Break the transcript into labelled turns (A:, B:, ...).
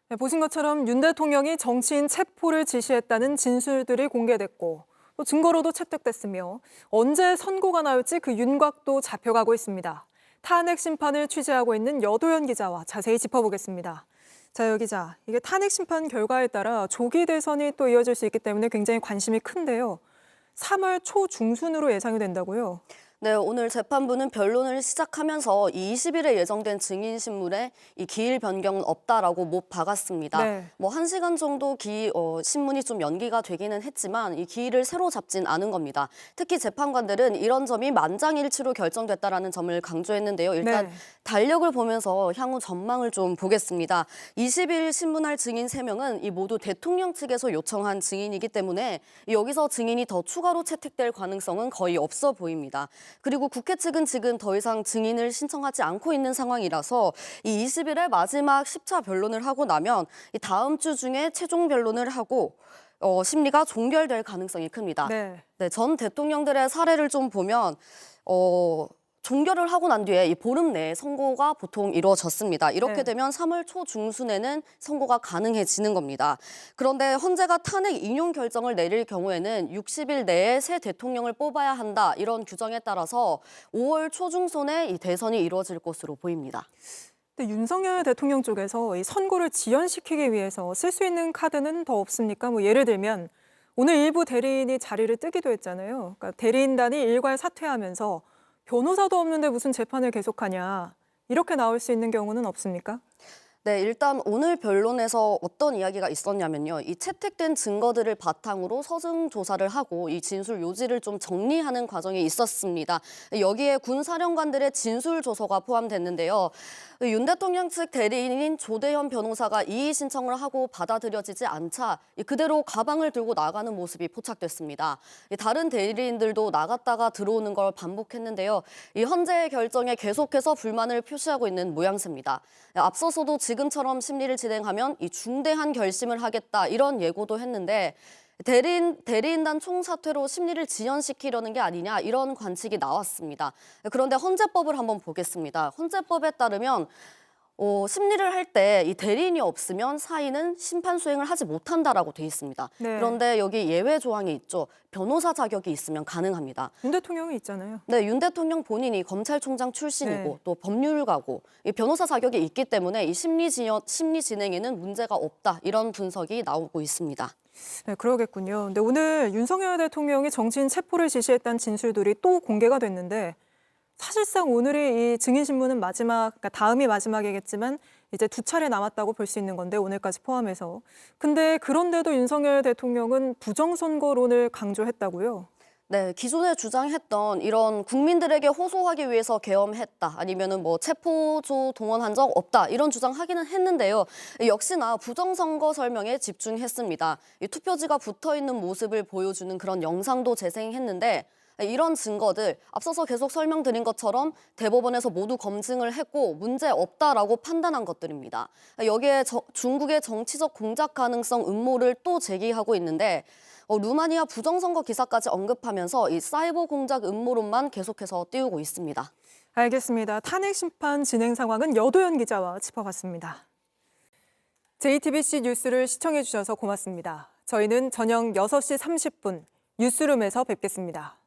A: 네, 보신 것처럼 윤 대통령이 정치인 체포를 지시했다는 진술들이 공개됐고 또 증거로도 채택됐으며 언제 선고가 나올지 그 윤곽도 잡혀가고 있습니다. 탄핵 심판을 취재하고 있는 여도현 기자와 자세히 짚어보겠습니다. 자, 여 기자, 이게 탄핵 심판 결과에 따라 조기 대선이 또 이어질 수 있기 때문에 굉장히 관심이 큰데요. 3월 초중순으로 예상이 된다고요?
B: 네, 오늘 재판부는 변론을 시작하면서 이 20일에 예정된 증인 신문에 이 기일 변경은 없다라고 못 박았습니다.
A: 네.
B: 뭐 1시간 정도 신문이 좀 연기가 되기는 했지만 이 기일을 새로 잡진 않은 겁니다. 특히 재판관들은 이런 점이 만장일치로 결정됐다라는 점을 강조했는데요. 일단
A: 네.
B: 달력을 보면서 향후 전망을 좀 보겠습니다. 20일 신문할 증인 3명은 이 모두 대통령 측에서 요청한 증인이기 때문에 여기서 증인이 더 추가로 채택될 가능성은 거의 없어 보입니다. 그리고 국회 측은 지금 더 이상 증인을 신청하지 않고 있는 상황이라서 이 20일에 마지막 10차 변론을 하고 나면 이 다음 주 중에 최종 변론을 하고 심리가 종결될 가능성이 큽니다.
A: 네.
B: 네, 전 대통령들의 사례를 좀 보면 종결을 하고 난 뒤에 이 보름 내에 선고가 보통 이루어졌습니다. 이렇게
A: 네.
B: 되면 3월 초중순에는 선고가 가능해지는 겁니다. 그런데 헌재가 탄핵 인용 결정을 내릴 경우에는 60일 내에 새 대통령을 뽑아야 한다. 이런 규정에 따라서 5월 초중순에 이 대선이 이루어질 것으로 보입니다.
A: 근데 윤석열 대통령 쪽에서 이 선고를 지연시키기 위해서 쓸 수 있는 카드는 더 없습니까? 뭐 예를 들면 오늘 일부 대리인이 자리를 뜨기도 했잖아요. 그러니까 대리인단이 일괄 사퇴하면서 변호사도 없는데 무슨 재판을 계속하냐. 이렇게 나올 수 있는 경우는 없습니까?
B: 네, 일단 오늘 변론에서 어떤 이야기가 있었냐면요. 이 채택된 증거들을 바탕으로 서증 조사를 하고 이 진술 요지를 좀 정리하는 과정이 있었습니다. 여기에 군 사령관들의 진술 조서가 포함됐는데요. 윤 대통령 측 대리인인 조대현 변호사가 이의 신청을 하고 받아들여지지 않자 그대로 가방을 들고 나가는 모습이 포착됐습니다. 다른 대리인들도 나갔다가 들어오는 걸 반복했는데요. 이 헌재의 결정에 계속해서 불만을 표시하고 있는 모양새입니다. 앞서서도 지금처럼 심리를 진행하면 이 중대한 결심을 하겠다 이런 예고도 했는데 대리인단 총사퇴로 심리를 지연시키려는 게 아니냐 이런 관측이 나왔습니다. 그런데 헌재법을 한번 보겠습니다. 헌재법에 따르면 심리를 할 때 이 대리인이 없으면 사인은 심판 수행을 하지 못한다라고 돼 있습니다.
A: 네.
B: 그런데 여기 예외 조항이 있죠. 변호사 자격이 있으면 가능합니다.
A: 윤 대통령이 있잖아요.
B: 네, 윤 대통령 본인이 검찰총장 출신이고
A: 네.
B: 또 법률가고 이 변호사 자격이 있기 때문에 이 심리 진행에는 문제가 없다 이런 분석이 나오고 있습니다.
A: 네, 그러겠군요. 근데 오늘 윤석열 대통령이 정치인 체포를 지시했다는 진술들이 또 공개가 됐는데 사실상 오늘이 이 증인신문은 그러니까 다음이 마지막이겠지만 이제 2차례 남았다고 볼 수 있는 건데 오늘까지 포함해서. 근데 그런데도 윤석열 대통령은 부정선거론을 강조했다고요?
B: 네, 기존에 주장했던 이런 국민들에게 호소하기 위해서 계엄했다 아니면은 뭐 체포조 동원한 적 없다 이런 주장하기는 했는데요. 역시나 부정선거 설명에 집중했습니다. 이 투표지가 붙어 있는 모습을 보여주는 그런 영상도 재생했는데 이런 증거들 앞서서 계속 설명드린 것처럼 대법원에서 모두 검증을 했고 문제 없다라고 판단한 것들입니다. 여기에 중국의 정치적 공작 가능성 음모를 또 제기하고 있는데 루마니아 부정선거 기사까지 언급하면서 이 사이버 공작 음모론만 계속해서 띄우고 있습니다.
A: 알겠습니다. 탄핵 심판 진행 상황은 여도현 기자와 짚어봤습니다. JTBC 뉴스를 시청해 주셔서 고맙습니다. 저희는 저녁 6시 30분 뉴스룸에서 뵙겠습니다.